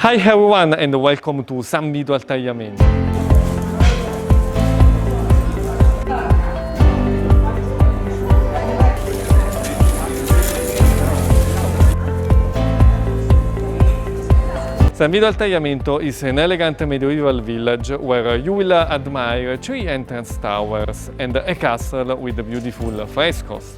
Hi everyone and welcome to San Vito al Tagliamento. San Vito al Tagliamento is an elegant medieval village where you will admire three entrance towers and a castle with beautiful frescoes.